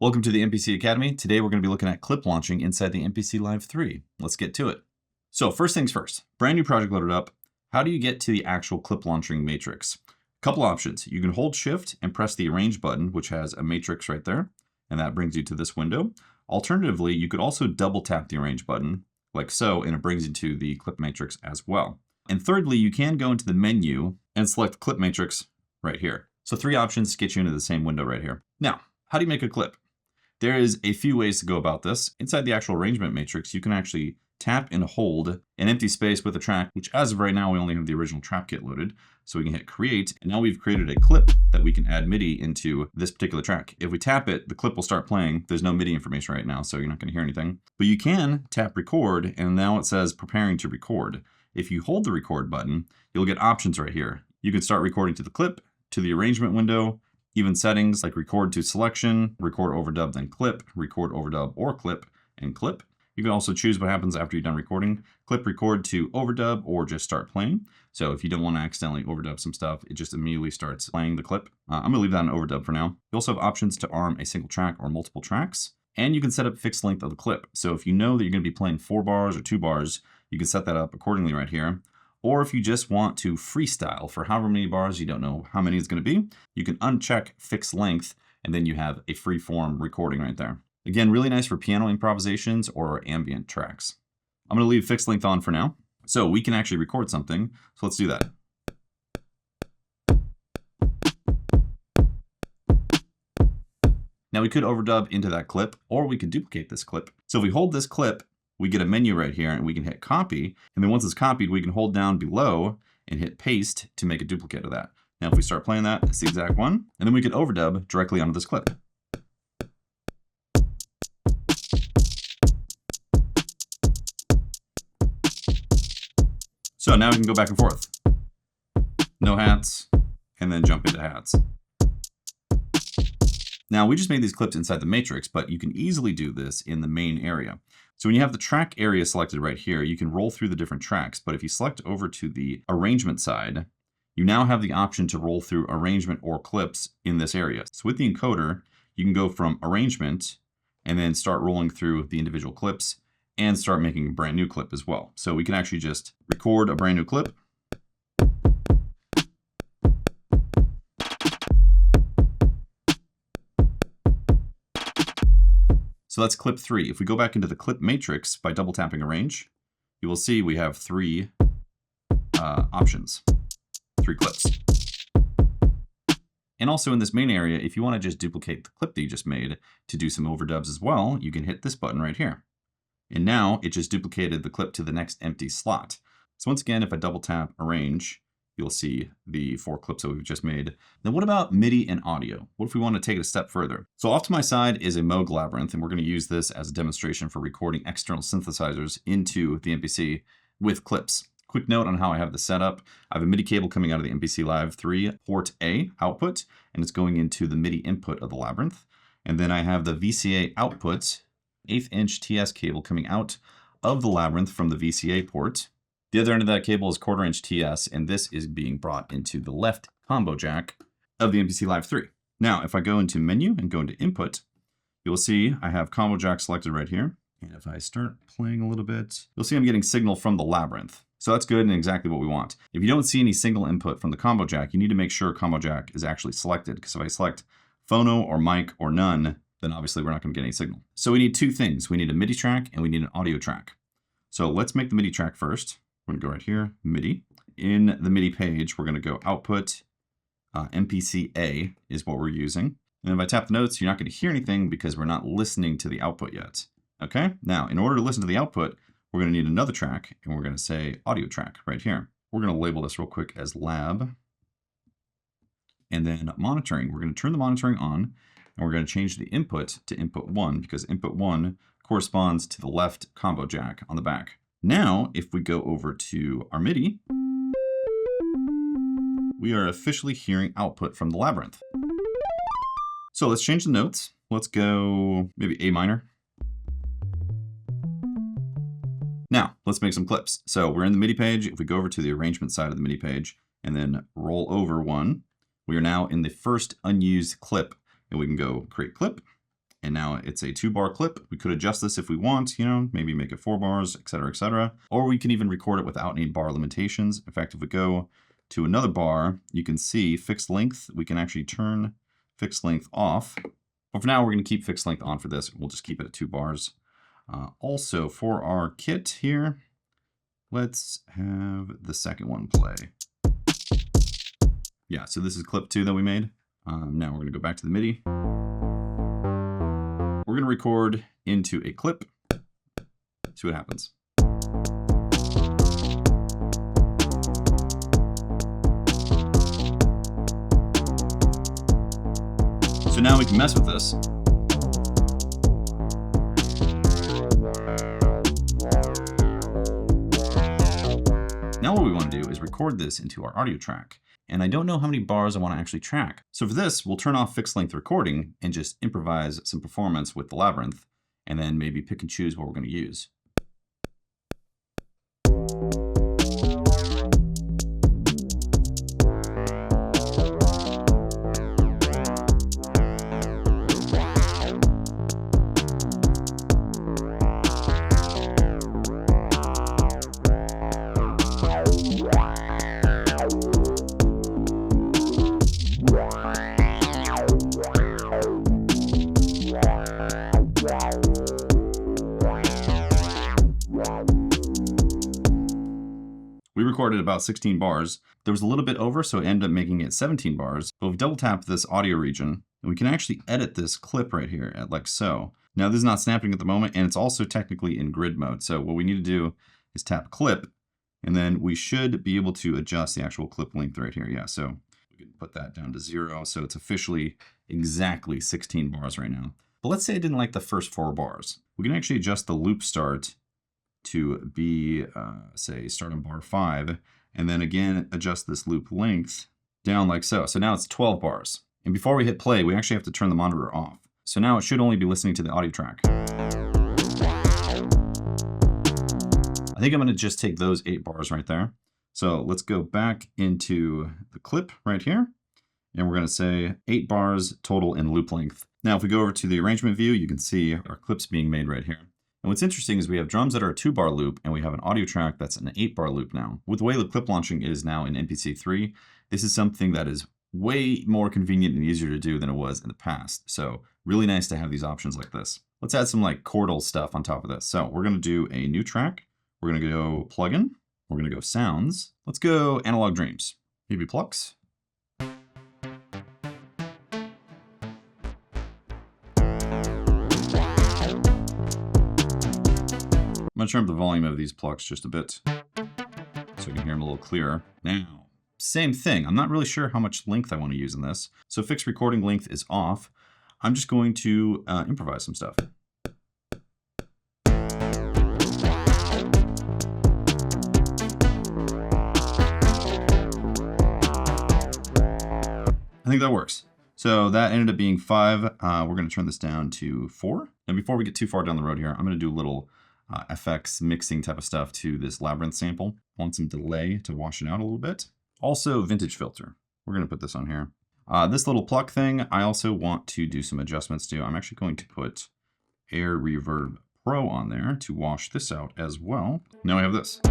Welcome to the MPC Academy. Today we're going to be looking at clip launching inside the MPC Live III. Let's get to it. So first things first, brand new project loaded up. How do you get to the actual clip launching matrix? A couple options. You can hold shift and press the arrange button, which has a matrix right there, and that brings you to this window. Alternatively, you could also double tap the arrange button like so, and it brings you to the clip matrix as well. And thirdly, you can go into the menu and select clip matrix right here. So three options to get you into the same window right here. Now, how do you make a clip? There is a few ways to go about this. Inside the actual arrangement matrix, you can actually tap and hold an empty space with a track, which as of right now, we only have the original trap kit loaded. So we can hit create, and now we've created a clip that we can add MIDI into this particular track. If we tap it, the clip will start playing. There's no MIDI information right now, so you're not gonna hear anything. But you can tap record, and now it says preparing to record. If you hold the record button, you'll get options right here. You can start recording to the clip, to the arrangement window, even settings like record to selection, record overdub then clip, record overdub or clip, and clip. You can also choose what happens after you're done recording. Clip record to overdub or just start playing. So if you don't want to accidentally overdub some stuff, it just immediately starts playing the clip. I'm gonna leave that on overdub for now. You also have options to arm a single track or multiple tracks, and you can set up fixed length of the clip. So if you know that you're gonna be playing 4 bars or 2 bars, you can set that up accordingly right here. Or if you just want to freestyle for however many bars, you don't know how many it's going to be, you can uncheck fixed length, and then you have a free form recording right there. Again, really nice for piano improvisations or ambient tracks. I'm going to leave fixed length on for now. So we can actually record something. So let's do that. Now we could overdub into that clip, or we could duplicate this clip. So if we hold this clip, we get a menu right here, and we can hit copy. And then once it's copied, we can hold down below and hit paste to make a duplicate of that. Now, if we start playing that, it's the exact one. And then we can overdub directly onto this clip. So now we can go back and forth. No hats, and then jump into hats. Now, we just made these clips inside the matrix, but you can easily do this in the main area. So when you have the track area selected right here, you can roll through the different tracks, but if you select over to the arrangement side, you now have the option to roll through arrangement or clips in this area. So with the encoder, you can go from arrangement and then start rolling through the individual clips and start making a brand new clip as well. So we can actually just record a brand new clip. So that's clip 3. If we go back into the clip matrix by double tapping arrange, you will see we have 3 options, 3 clips. And also in this main area, if you want to just duplicate the clip that you just made to do some overdubs as well, you can hit this button right here. And now it just duplicated the clip to the next empty slot. So once again, if I double tap arrange, you'll see the 4 clips that we've just made. Then what about MIDI and audio? What if we want to take it a step further? So off to my side is a Moog Labyrinth, and we're going to use this as a demonstration for recording external synthesizers into the MPC with clips. Quick note on how I have this set up. I have a MIDI cable coming out of the MPC Live III port A output, and it's going into the MIDI input of the Labyrinth. And then I have the VCA output, 1/8 inch TS cable coming out of the Labyrinth from the VCA port. The other end of that cable is 1/4 inch TS, and this is being brought into the left combo jack of the MPC Live III. Now, if I go into menu and go into input, you'll see I have combo jack selected right here. And if I start playing a little bit, you'll see I'm getting signal from the Labyrinth. So that's good and exactly what we want. If you don't see any single input from the combo jack, you need to make sure combo jack is actually selected, because if I select phono or mic or none, then obviously we're not going to get any signal. So we need 2 things. We need a MIDI track and we need an audio track. So let's make the MIDI track first. We're going to go right here, MIDI. In the MIDI page, we're going to go output, MPC A is what we're using. And if I tap the notes, you're not going to hear anything because we're not listening to the output yet. Okay, now in order to listen to the output, we're going to need another track, and we're going to say audio track right here. We're going to label this real quick as lab. And then monitoring, we're going to turn the monitoring on, and we're going to change the input to input 1 because input 1 corresponds to the left combo jack on the back. Now, if we go over to our MIDI, we are officially hearing output from the Labyrinth. So let's change the notes. Let's go maybe A minor. Now, let's make some clips. So we're in the MIDI page. If we go over to the arrangement side of the MIDI page and then roll over 1, we are now in the first unused clip, and we can go create clip. And now it's a 2-bar clip. We could adjust this if we want, you know, maybe make it 4 bars, etc., etc. Or we can even record it without any bar limitations. In fact, if we go to another bar, you can see fixed length. We can actually turn fixed length off. But for now, we're going to keep fixed length on for this. We'll just keep it at 2 bars. Also, for our kit here, let's have the second one play. Yeah, so this is clip 2 that we made. Now we're going to go back to the MIDI. We're going to record into a clip. See what happens. So now we can mess with this. Now what we want to do is record this into our audio track. And I don't know how many bars I want to actually track. So for this, we'll turn off fixed length recording and just improvise some performance with the labyrinth, and then maybe pick and choose what we're going to use. We recorded about 16 bars. There was a little bit over, so it ended up making it 17 bars. But if we double tap this audio region, we can actually edit this clip right here at like so. Now this is not snapping at the moment, and it's also technically in grid mode. So what we need to do is tap clip, and then we should be able to adjust the actual clip length right here. Yeah, so we can put that down to 0. So it's officially exactly 16 bars right now. But let's say I didn't like the first 4 bars. We can actually adjust the loop start to be, say, start on bar 5, and then again adjust this loop length down like so. So now it's 12 bars. And before we hit play, we actually have to turn the monitor off. So now it should only be listening to the audio track. I think I'm going to just take those 8 bars right there. So let's go back into the clip right here, and we're going to say 8 bars total in loop length. Now if we go over to the arrangement view, you can see our clips being made right here. And what's interesting is we have drums that are a 2-bar loop, and we have an audio track that's an 8-bar loop now. With the way the clip launching is now in MPC 3, this is something that is way more convenient and easier to do than it was in the past. So really nice to have these options like this. Let's add some like chordal stuff on top of this. So we're going to do a new track. We're going to go plugin. We're going to go sounds. Let's go analog dreams. Maybe plucks. I'm going to turn up the volume of these plucks just a bit so you can hear them a little clearer. Now, same thing. I'm not really sure how much length I want to use in this. So fixed recording length is off. I'm just going to improvise some stuff. I think that works. So that ended up being 5. We're going to turn this down to 4. And before we get too far down the road here, I'm going to do a little FX mixing type of stuff to this labyrinth sample. I want some delay to wash it out a little bit. Also vintage filter. We're going to put this on here. This little pluck thing, I also want to do some adjustments to. I'm actually going to put Air Reverb Pro on there to wash this out as well. Now I have this.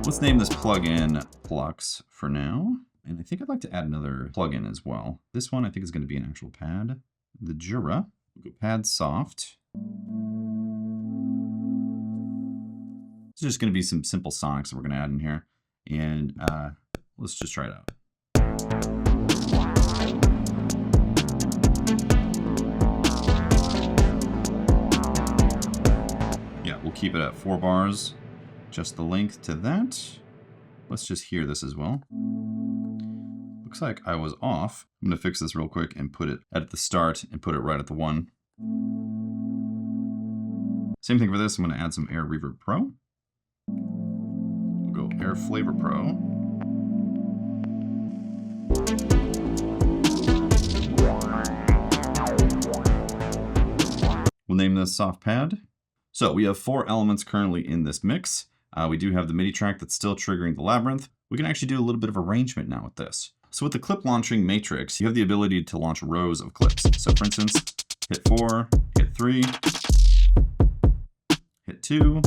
Let's name this plugin Plucks for now. And I think I'd like to add another plugin as well. This one I think is going to be an actual pad. The Jura. We'll go pad soft. It's just going to be some simple sonics that we're going to add in here. And let's just try it out. Yeah, we'll keep it at 4 bars. Just the length to that. Let's just hear this as well. Looks like I was off. I'm going to fix this real quick and put it at the start and put it right at the 1. Same thing for this. I'm going to add some Air Reverb Pro. We'll go Air Flavor Pro. We'll name this Soft Pad. So we have 4 elements currently in this mix. We do have the MIDI track that's still triggering the labyrinth. We can actually do a little bit of arrangement now with this. So with the clip launching matrix, you have the ability to launch rows of clips. So for instance, hit 4, hit 3, hit 2.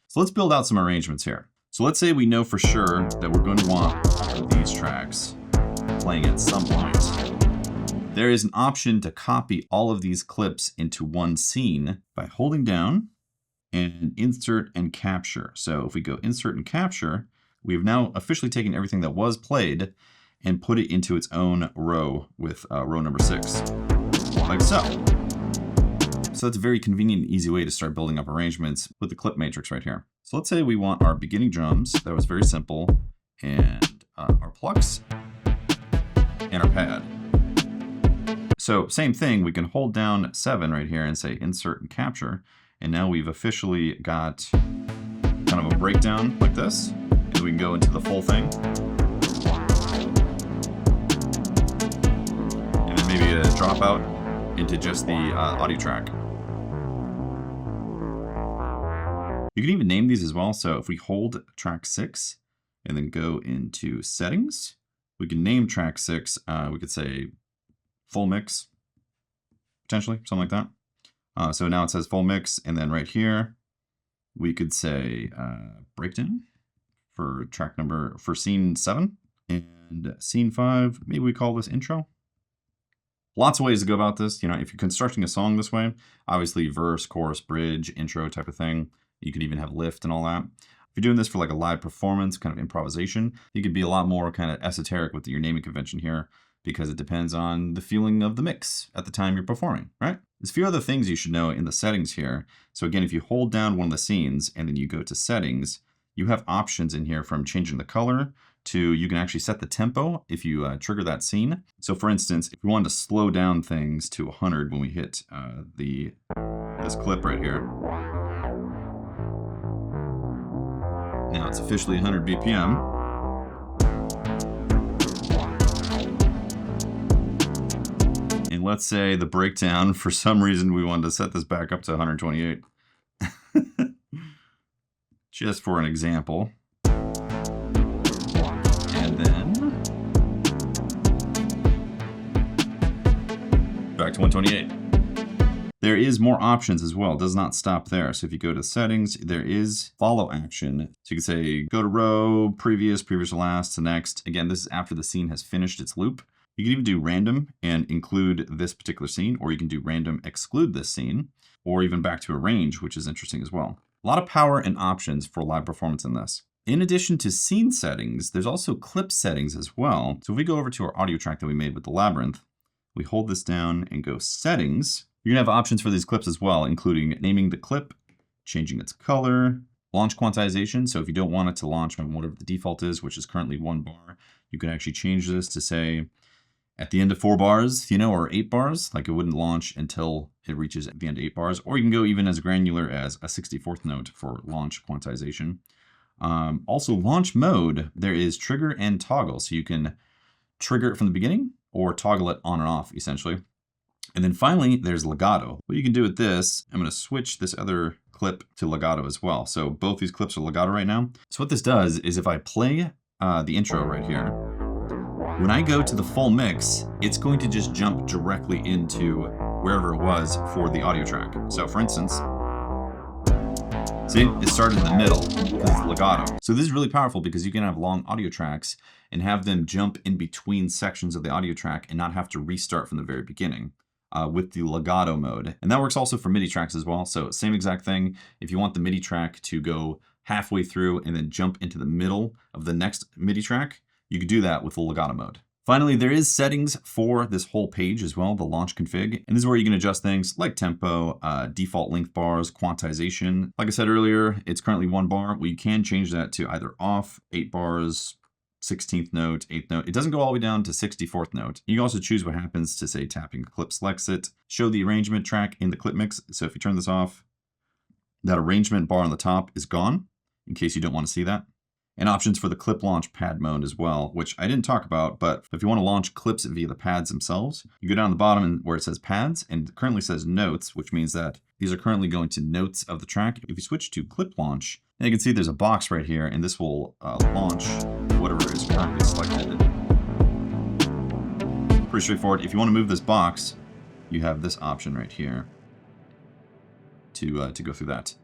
So let's build out some arrangements here. So let's say we know for sure that we're going to want these tracks playing at some point. There is an option to copy all of these clips into one scene by holding down and insert and capture. So if we go insert and capture, we have now officially taken everything that was played and put it into its own row with row number 6, like so. So that's a very convenient and easy way to start building up arrangements with the clip matrix right here. So let's say we want our beginning drums. That was very simple. And our plucks and our pad. So same thing, we can hold down 7 right here and say insert and capture. And now we've officially got kind of a breakdown like this. And we can go into the full thing. And then maybe a dropout into just the audio track. You can even name these as well. So if we hold track 6 and then go into settings, we can name track 6. We could say full mix, potentially, something like that. So now it says full mix. And then right here, we could say breakdown for track number, for scene 7. And scene 5, maybe we call this intro. Lots of ways to go about this. You know, if you're constructing a song this way, obviously verse, chorus, bridge, intro type of thing. You could even have lift and all that. If you're doing this for like a live performance, kind of improvisation, you could be a lot more kind of esoteric with your naming convention here because it depends on the feeling of the mix at the time you're performing, right? There's a few other things you should know in the settings here. So again, if you hold down one of the scenes and then you go to settings, you have options in here from changing the color to you can actually set the tempo if you trigger that scene. So for instance, if we wanted to slow down things to 100 when we hit this clip right here, now it's officially 100 BPM. And let's say the breakdown, for some reason, we wanted to set this back up to 128. Just for an example. And then back to 128. There is more options as well. It does not stop there. So if you go to settings, there is follow action. So you can say go to row, previous to last to next. Again, this is after the scene has finished its loop. You can even do random and include this particular scene, or you can do random exclude this scene, or even back to arrange, which is interesting as well. A lot of power and options for live performance in this. In addition to scene settings, there's also clip settings as well. So if we go over to our audio track that we made with the Labyrinth, we hold this down and go settings. You're gonna have options for these clips as well, including naming the clip, changing its color, launch quantization. So if you don't want it to launch from whatever the default is, which is currently 1 bar, you can actually change this to say at the end of 4 bars, you know, or 8 bars, like it wouldn't launch until it reaches the end of 8 bars, or you can go even as granular as a 64th note for launch quantization. Also launch mode, there is trigger and toggle. So you can trigger it from the beginning or toggle it on and off essentially. And then finally, there's legato. What you can do with this, I'm going to switch this other clip to legato as well. So both these clips are legato right now. So what this does is if I play the intro right here, when I go to the full mix, it's going to just jump directly into wherever it was for the audio track. So for instance, see, it started in the middle because it's legato. So this is really powerful because you can have long audio tracks and have them jump in between sections of the audio track and not have to restart from the very beginning. With the legato mode. And that works also for MIDI tracks as well. So same exact thing. If you want the MIDI track to go halfway through and then jump into the middle of the next MIDI track, you can do that with the legato mode. Finally, there is settings for this whole page as well, the launch config. And this is where you can adjust things like tempo, default length bars, quantization. Like I said earlier, it's currently 1 bar. We can change that to either off, 8 bars, 16th note, 8th note. It doesn't go all the way down to 64th note. You can also choose what happens to say tapping a clip selects it, show the arrangement track in the clip mix. So if you turn this off, that arrangement bar on the top is gone in case you don't want to see that. And options for the clip launch pad mode as well, which I didn't talk about, but if you want to launch clips via the pads themselves, you go down the bottom where it says pads and it currently says notes, which means that these are currently going to notes of the track. If you switch to clip launch, and you can see there's a box right here and this will launch whatever is currently selected. Pretty straightforward. If you want to move this box, you have this option right here to go through that.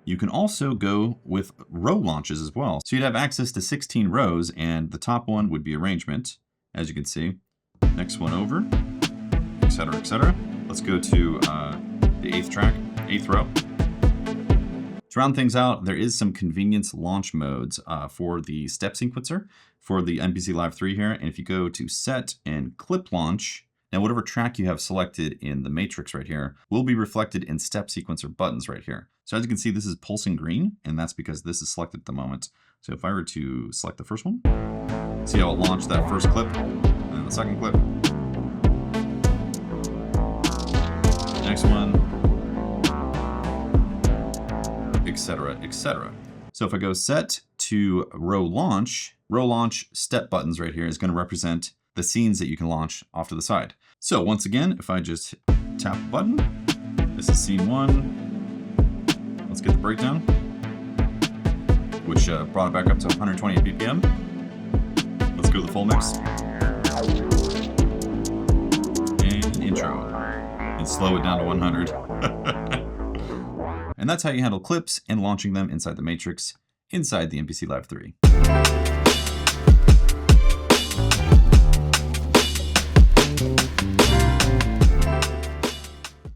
You can also go with row launches as well. So you'd have access to 16 rows, and the top one would be arrangement, as you can see. Next one over, etc., etc. Let's go to the 8th track, 8th row. To round things out, there is some convenience launch modes for the step sequencer for the MPC Live III here. And if you go to set and clip launch, now whatever track you have selected in the matrix right here will be reflected in step sequencer buttons right here. So as you can see, this is pulsing green, and that's because this is selected at the moment. So if I were to select the first one, see how it launched that first clip, and then the second clip. Next one, etc., etc. So if I go set to row launch step buttons right here is going to represent the scenes that you can launch off to the side. So once again, if I just tap the button, this is scene 1. Let's get the breakdown, which brought it back up to 120 BPM. Let's go to the full mix. And intro. And slow it down to 100. And that's how you handle clips and launching them inside the matrix, inside the MPC Live III.